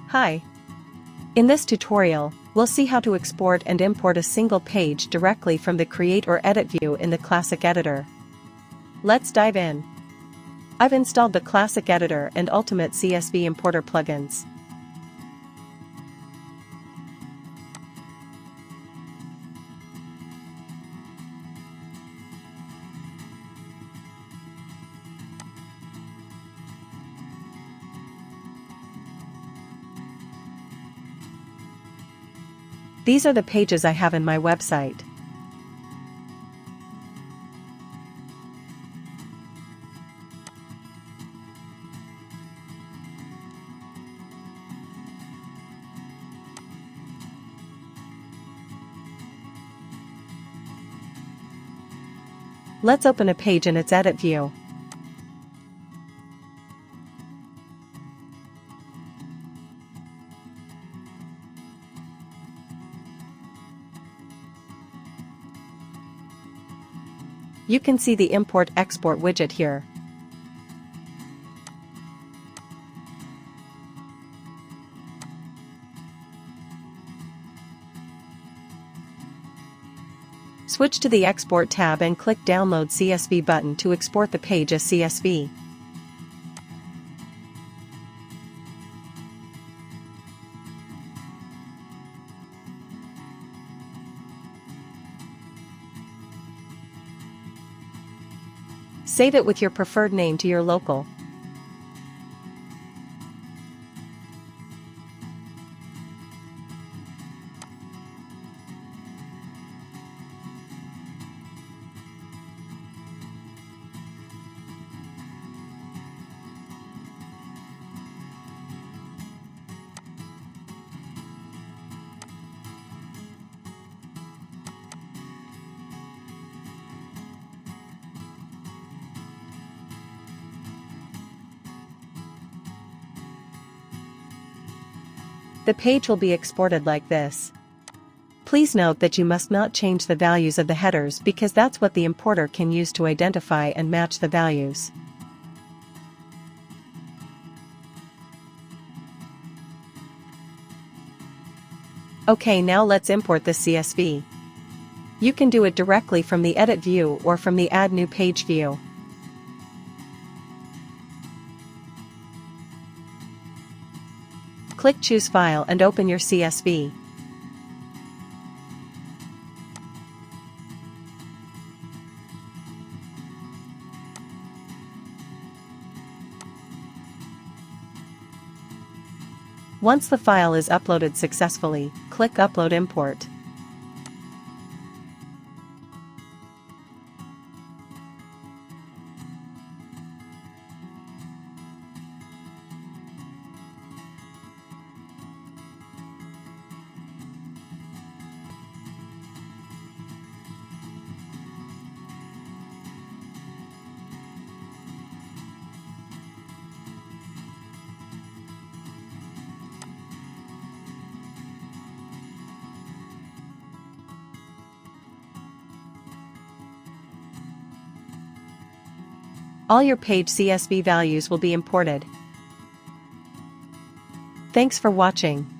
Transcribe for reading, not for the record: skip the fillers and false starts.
Hi. In this tutorial, we'll see how to export and import a single page directly from the Create or Edit view in the Classic Editor. Let's dive in. I've installed the Classic Editor and Ultimate CSV Importer plugins. These are the pages I have in my website. Let's open a page in its Edit view. You can see the Import-Export widget here. Switch to the Export tab and click Download CSV button to export the page as CSV. Save it with your preferred name to your local. The page will be exported like this. Please note that you must not change the values of the headers because that's what the importer can use to identify and match the values. Okay, now let's import this CSV. You can do it directly from the Edit view or from the Add New Page view. Click Choose File and open your CSV. Once the file is uploaded successfully, click Upload Import. All your page CSV values will be imported. Thanks for watching.